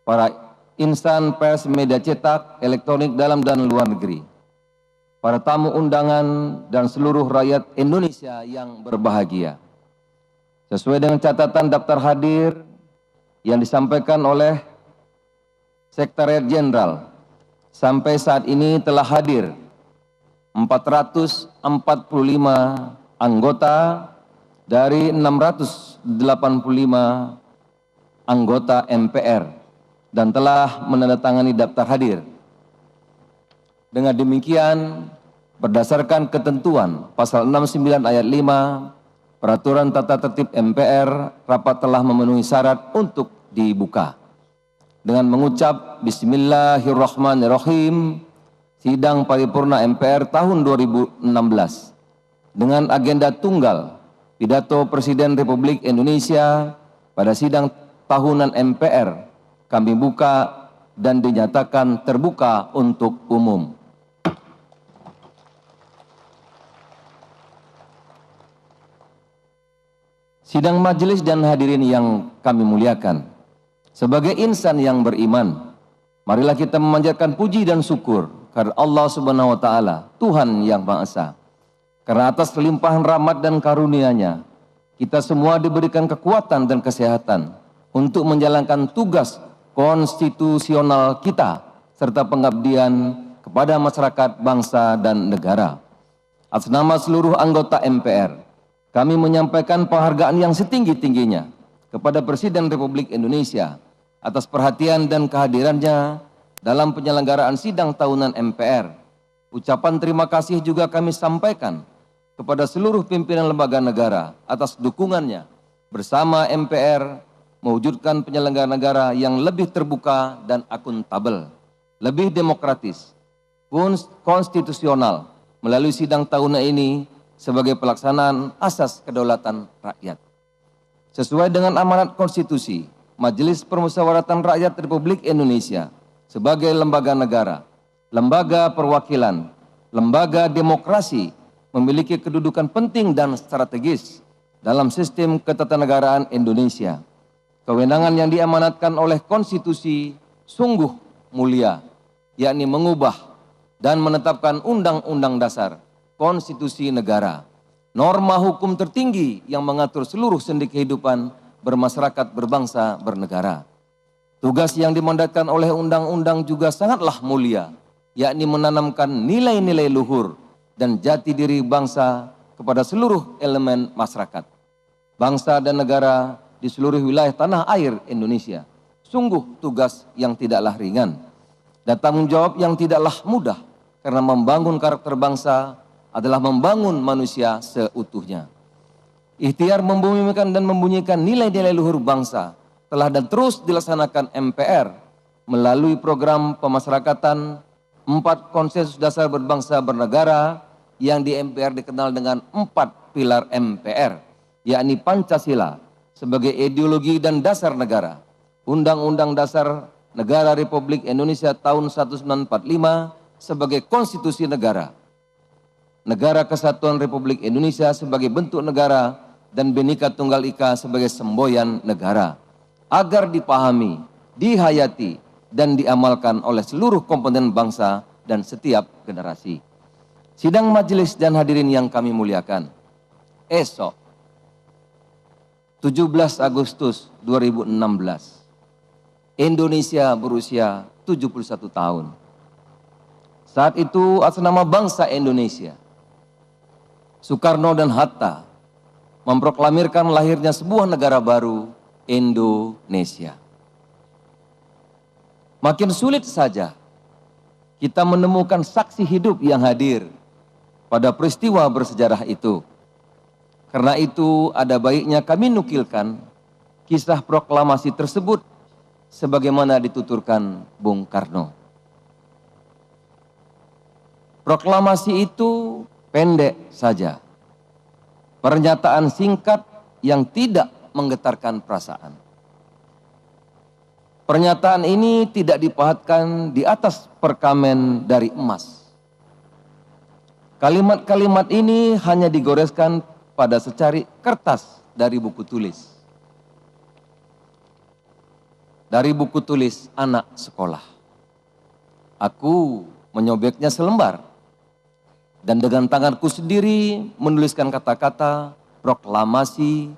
para insan pers media cetak, elektronik dalam dan luar negeri, para tamu undangan, dan seluruh rakyat Indonesia yang berbahagia. Sesuai dengan catatan daftar hadir yang disampaikan oleh Sekretariat Jenderal, sampai saat ini telah hadir 445 anggota dari 685 anggota MPR dan telah menandatangani daftar hadir. Dengan demikian, berdasarkan ketentuan pasal 69 ayat 5 Peraturan Tata Tertib MPR, rapat telah memenuhi syarat untuk dibuka. Dengan mengucap Bismillahirrahmanirrahim, sidang paripurna MPR tahun 2016 dengan agenda tunggal pidato Presiden Republik Indonesia pada sidang tahunan MPR kami buka dan dinyatakan terbuka untuk umum. Sidang majelis dan hadirin yang kami muliakan, sebagai insan yang beriman, marilah kita memanjatkan puji dan syukur kepada Allah Subhanahu wa taala, Tuhan yang Maha Esa. Karena atas limpahan rahmat dan karunia-Nya, kita semua diberikan kekuatan dan kesehatan untuk menjalankan tugas konstitusional kita serta pengabdian kepada masyarakat, bangsa dan negara. Atas nama seluruh anggota MPR, kami menyampaikan penghargaan yang setinggi-tingginya kepada Presiden Republik Indonesia atas perhatian dan kehadirannya dalam penyelenggaraan sidang tahunan MPR. Ucapan terima kasih juga kami sampaikan kepada seluruh pimpinan lembaga negara atas dukungannya bersama MPR mewujudkan penyelenggaraan negara yang lebih terbuka dan akuntabel, lebih demokratis, konstitusional melalui sidang tahunan ini sebagai pelaksanaan asas kedaulatan rakyat. Sesuai dengan amanat konstitusi, Majelis Permusyawaratan Rakyat Republik Indonesia sebagai lembaga negara, lembaga perwakilan, lembaga demokrasi memiliki kedudukan penting dan strategis dalam sistem ketatanegaraan Indonesia. Kewenangan yang diamanatkan oleh konstitusi sungguh mulia, yakni mengubah dan menetapkan undang-undang dasar, konstitusi negara, norma hukum tertinggi yang mengatur seluruh sendi kehidupan bermasyarakat, berbangsa, bernegara. Tugas yang dimandatkan oleh undang-undang juga sangatlah mulia, yakni menanamkan nilai-nilai luhur dan jati diri bangsa kepada seluruh elemen masyarakat, bangsa dan negara di seluruh wilayah tanah air Indonesia. Sungguh tugas yang tidaklah ringan dan tanggung jawab yang tidaklah mudah, karena membangun karakter bangsa adalah membangun manusia seutuhnya. Ikhtiar membumikan dan membunyikan nilai-nilai luhur bangsa telah dan terus dilaksanakan MPR melalui program pemasyarakatan 4 konsensus dasar berbangsa bernegara yang di MPR dikenal dengan 4 pilar MPR, yakni Pancasila sebagai ideologi dan dasar negara, Undang-Undang Dasar Negara Republik Indonesia tahun 1945 sebagai konstitusi negara, Negara Kesatuan Republik Indonesia sebagai bentuk negara, dan Bhinneka Tunggal Ika sebagai semboyan negara, agar dipahami, dihayati, dan diamalkan oleh seluruh komponen bangsa dan setiap generasi. Sidang majelis dan hadirin yang kami muliakan, esok 17 Agustus 2016, Indonesia berusia 71 tahun. Saat itu atas nama bangsa Indonesia, Soekarno dan Hatta memproklamirkan lahirnya sebuah negara baru, Indonesia. Makin sulit saja kita menemukan saksi hidup yang hadir pada peristiwa bersejarah itu. Karena itu ada baiknya kami nukilkan kisah proklamasi tersebut sebagaimana dituturkan Bung Karno. Proklamasi itu pendek saja, pernyataan singkat yang tidak menggetarkan perasaan. Pernyataan ini tidak dipahatkan di atas perkamen dari emas. Kalimat-kalimat ini hanya digoreskan pada secari kertas dari buku tulis. dari buku tulis anak sekolah. Aku menyobeknya selembar dan dengan tanganku sendiri menuliskan kata-kata proklamasi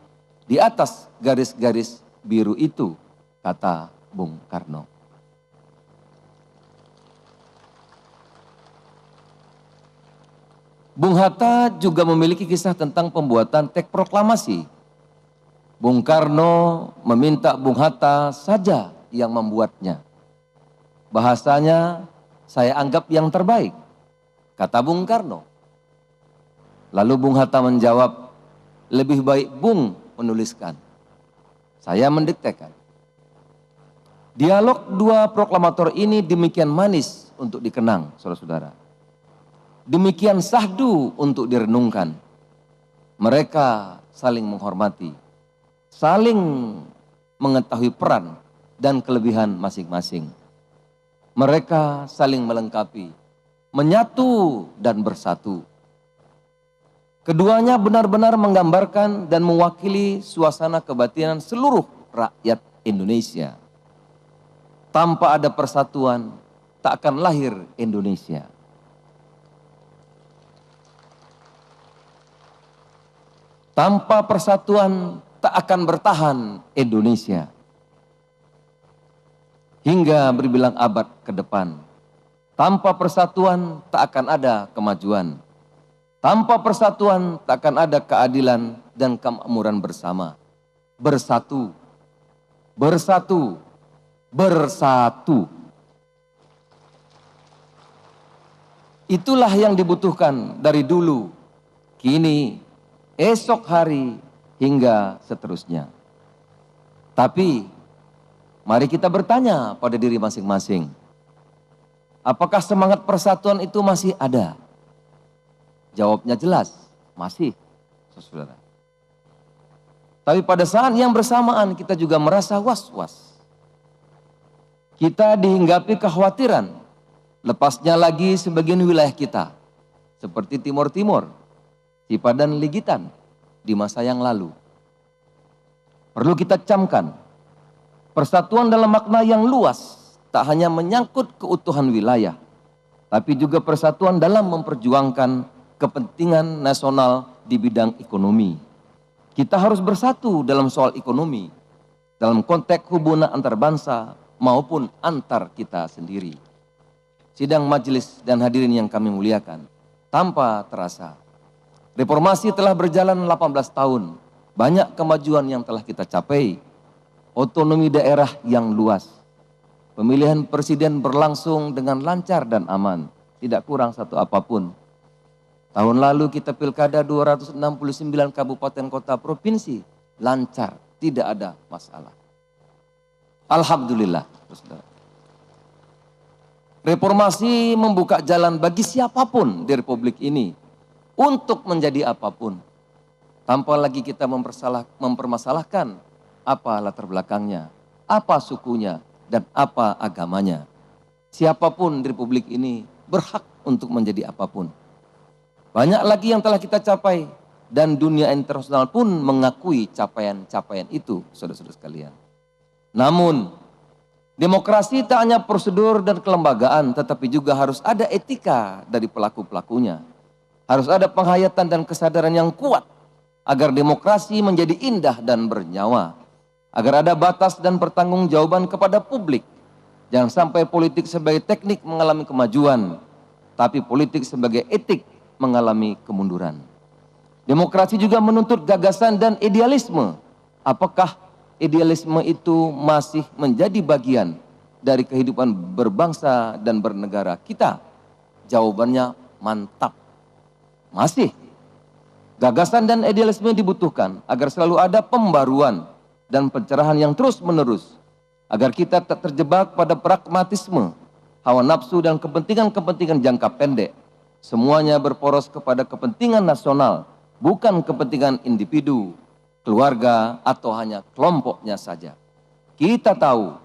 di atas garis-garis biru itu, kata Bung Karno. Bung Hatta juga memiliki kisah tentang pembuatan teks proklamasi. Bung Karno meminta Bung Hatta saja yang membuatnya. Bahasanya, saya anggap yang terbaik, kata Bung Karno. Lalu Bung Hatta menjawab, lebih baik Bung menuliskan, saya mendiktekan. Dialog dua proklamator ini demikian manis untuk dikenang, saudara-saudara. Demikian syahdu untuk direnungkan. Mereka saling menghormati, saling mengetahui peran dan kelebihan masing-masing. Mereka saling melengkapi, menyatu dan bersatu. Keduanya benar-benar menggambarkan dan mewakili suasana kebatinan seluruh rakyat Indonesia. Tanpa ada persatuan, tak akan lahir Indonesia. Tanpa persatuan tak akan bertahan Indonesia. Hingga berbilang abad ke depan. Tanpa persatuan tak akan ada kemajuan. Tanpa persatuan tak akan ada keadilan dan kemakmuran bersama. Bersatu, bersatu, bersatu. Itulah yang dibutuhkan dari dulu, kini, esok hari, hingga seterusnya. Tapi, mari kita bertanya pada diri masing-masing. Apakah semangat persatuan itu masih ada? Jawabnya jelas, masih, saudara. Tapi pada saat yang bersamaan kita juga merasa was-was. Kita dihinggapi kekhawatiran, lepasnya lagi sebagian wilayah kita, seperti Timur Timur, Cipadan Ligitan di masa yang lalu. Perlu kita camkan, persatuan dalam makna yang luas tak hanya menyangkut keutuhan wilayah, tapi juga persatuan dalam memperjuangkan kepentingan nasional di bidang ekonomi. Kita harus bersatu dalam soal ekonomi, dalam konteks hubungan antar bangsa maupun antar kita sendiri. Sidang majelis dan hadirin yang kami muliakan, tanpa terasa, reformasi telah berjalan 18 tahun. Banyak kemajuan yang telah kita capai. Otonomi daerah yang luas. Pemilihan presiden berlangsung dengan lancar dan aman. Tidak kurang satu apapun. Tahun lalu kita pilkada 269 kabupaten kota provinsi. Lancar, tidak ada masalah. Alhamdulillah. Reformasi membuka jalan bagi siapapun di Republik ini untuk menjadi apapun, tanpa lagi kita mempermasalahkan apa latar belakangnya, apa sukunya, dan apa agamanya. Siapapun di Republik ini berhak untuk menjadi apapun. Banyak lagi yang telah kita capai, dan dunia internasional pun mengakui capaian-capaian itu, saudara-saudara sekalian. Namun, demokrasi tak hanya prosedur dan kelembagaan, tetapi juga harus ada etika dari pelaku-pelakunya. Harus ada penghayatan dan kesadaran yang kuat agar demokrasi menjadi indah dan bernyawa. Agar ada batas dan pertanggungjawaban kepada publik. Jangan sampai politik sebagai teknik mengalami kemajuan, tapi politik sebagai etik mengalami kemunduran. Demokrasi juga menuntut gagasan dan idealisme. Apakah idealisme itu masih menjadi bagian dari kehidupan berbangsa dan bernegara kita? Jawabannya mantap. Masih. Gagasan dan idealisme dibutuhkan agar selalu ada pembaruan dan pencerahan yang terus-menerus. Agar kita tak terjebak pada pragmatisme, hawa nafsu dan kepentingan-kepentingan jangka pendek. Semuanya berporos kepada kepentingan nasional, bukan kepentingan individu, keluarga, atau hanya kelompoknya saja. Kita tahu,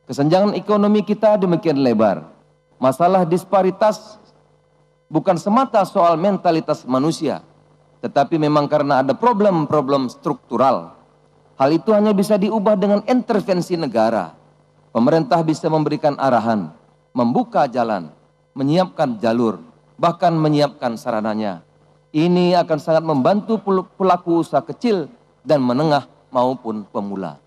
kesenjangan ekonomi kita demikian lebar. Masalah disparitas bukan semata soal mentalitas manusia, tetapi memang karena ada problem-problem struktural. Hal itu hanya bisa diubah dengan intervensi negara. pemerintah bisa memberikan arahan, membuka jalan, menyiapkan jalur, bahkan menyiapkan sarananya. Ini akan sangat membantu pelaku usaha kecil dan menengah maupun pemula.